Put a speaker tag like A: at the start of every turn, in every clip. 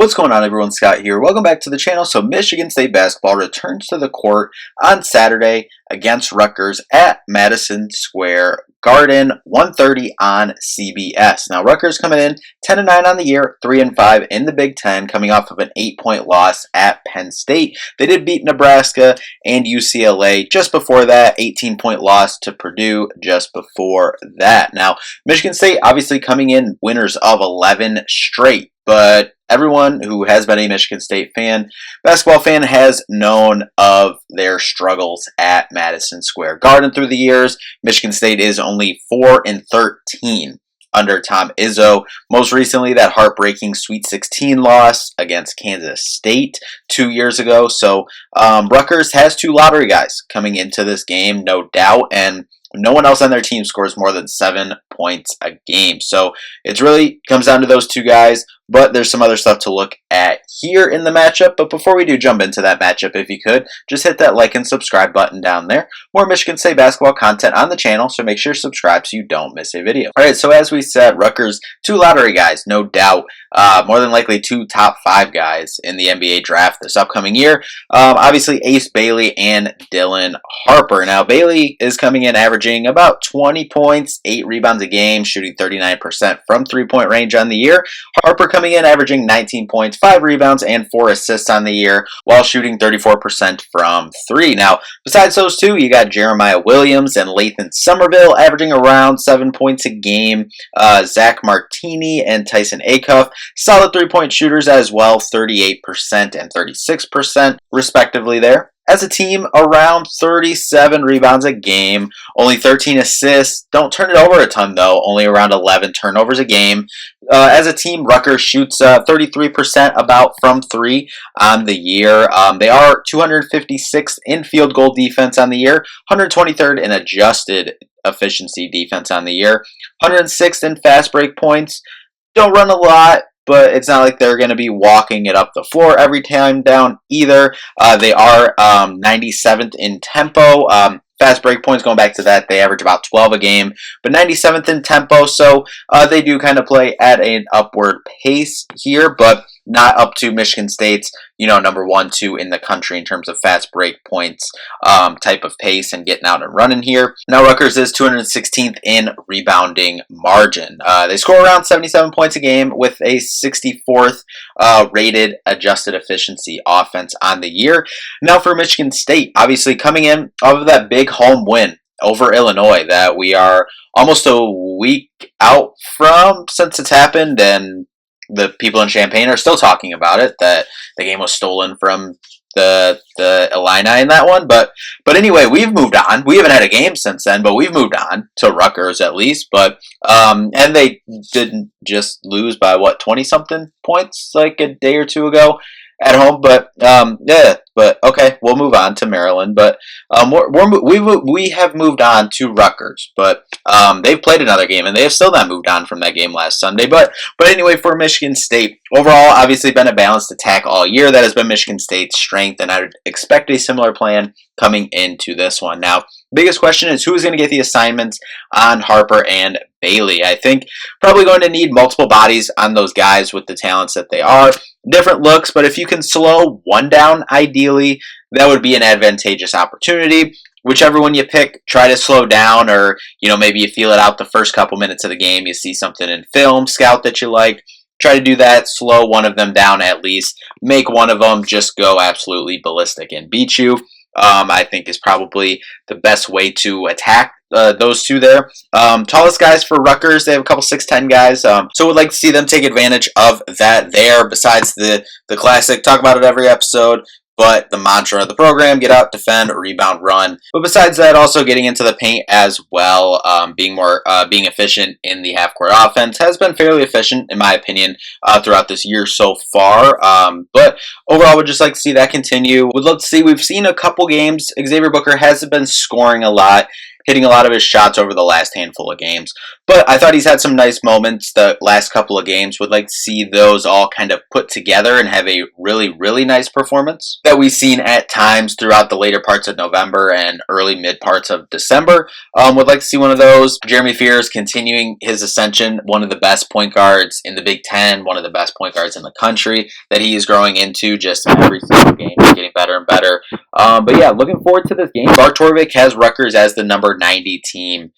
A: What's going on, everyone? Scott here. Welcome back to the channel. So Michigan State basketball returns to the court on Saturday against Rutgers at Madison Square Garden, 1:30 on CBS. Now Rutgers coming in 10-9 on the year, 3-5 in the Big Ten, coming off of an 8-point loss at Penn State. They did beat Nebraska and UCLA just before that, 18-point loss to Purdue just before that. Now Michigan State obviously coming in winners of 11 straight, but everyone who has been a Michigan State fan, basketball fan, has known of their struggles at Madison Square Garden through the years. Michigan State is only 4-13 under Tom Izzo. Most recently, that heartbreaking Sweet 16 loss against Kansas State 2 years ago. So Rutgers has two lottery guys coming into this game, no doubt, and no one else on their team scores more than 7 points a game. So it really comes down to those two guys, but there's some other stuff to look at here in the matchup. But before we do jump into that matchup, if you could, just hit that like and subscribe button down there. More Michigan State basketball content on the channel, so make sure to subscribe so you don't miss a video. All right, so as we said, Rutgers, two lottery guys, no doubt. More than likely two top 5 guys in the NBA draft this upcoming year. Obviously, Ace Bailey and Dylan Harper. Now, Bailey is coming in averaging about 20 points, 8 rebounds a game, shooting 39% from three-point range on the year. Harper coming in averaging 19 points, 5 rebounds, and 4 assists on the year while shooting 34% from 3. Now, besides those two, you got Jeremiah Williams and Lathan Somerville averaging around 7 points a game. Zach Martini and Tyson Acuff, solid 3-point shooters as well, 38% and 36% respectively there. As a team, around 37 rebounds a game, only 13 assists. Don't turn it over a ton, though, only around 11 turnovers a game. As a team, Rutgers shoots 33% about from 3 on the year. They are 256th in field goal defense on the year, 123rd in adjusted efficiency defense on the year, 106th in fast break points. Don't run a lot, but it's not like they're going to be walking it up the floor every time down either. They are 97th in tempo. Fast break points, going back to that, they average about 12 a game, but 97th in tempo, so they do kind of play at an upward pace here, but not up to Michigan State's, number 1, 2 in the country in terms of fast break points type of pace and getting out and running here. Now, Rutgers is 216th in rebounding margin. They score around 77 points a game with a 64th rated adjusted efficiency offense on the year. Now, for Michigan State, obviously coming in off of that big home win over Illinois that we are almost a week out from since it's happened, and the people in Champaign are still talking about it, that the game was stolen from the Illini in that one. But anyway, we've moved on. We haven't had a game since then, but we've moved on to Rutgers at least. But and they didn't just lose by 20-something points like a day or two ago at home. But yeah. But okay, we'll move on to Maryland. But we have moved on to Rutgers. But they've played another game, and they have still not moved on from that game last Sunday. But anyway, for Michigan State, overall, obviously been a balanced attack all year. That has been Michigan State's strength, and I would expect a similar plan coming into this one. Now, biggest question is who is going to get the assignments on Harper and Bailey. I think probably going to need multiple bodies on those guys with the talents that they are. Different looks, but if you can slow one down, ideally, that would be an advantageous opportunity. Whichever one you pick, try to slow down, or maybe you feel it out the first couple minutes of the game. You see something in film, scout that you like. Try to do that, slow one of them down at least. Make one of them just go absolutely ballistic and beat you. I think is probably the best way to attack those two there. Tallest guys for Rutgers, they have a couple 6'10" guys, so would like to see them take advantage of that there. Besides the classic, talk about it every episode, but the mantra of the program: get out, defend, rebound, run. But besides that, also getting into the paint as well, being efficient in the half-court offense has been fairly efficient, in my opinion, throughout this year so far. But overall, would just like to see that continue. Would love to see. We've seen a couple games. Xavier Booker hasn't been scoring a lot, hitting a lot of his shots over the last handful of games. But I thought he's had some nice moments the last couple of games. Would like to see those all kind of put together and have a really, really nice performance that we've seen at times throughout the later parts of November and early mid parts of December. Would like to see one of those. Jeremy Fears continuing his ascension, one of the best point guards in the Big Ten, one of the best point guards in the country that he is growing into just every single game, getting better and better. But yeah, looking forward to this game. Bart Torvik has Rutgers as the number 90 team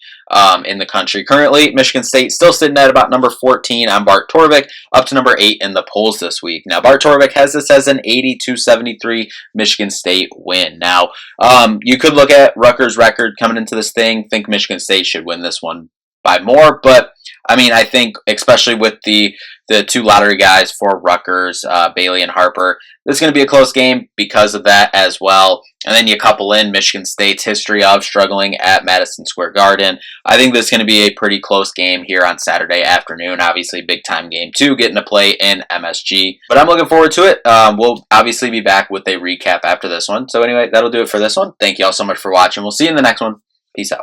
A: in the country. Currently, Michigan State still sitting at about number 14 on Bart Torvik, up to number 8 in the polls this week. Now, Bart Torvik has this as an 82-73 Michigan State win. Now, you could look at Rutgers' record coming into this thing, think Michigan State should win this one by more, but I mean, I think especially with the two lottery guys for Rutgers, Bailey and Harper, this is going to be a close game because of that as well. And then you couple in Michigan State's history of struggling at Madison Square Garden. I think this is going to be a pretty close game here on Saturday afternoon. Obviously, big time game too, getting to play in MSG. But I'm looking forward to it. We'll obviously be back with a recap after this one. So anyway, that'll do it for this one. Thank you all so much for watching. We'll see you in the next one. Peace out.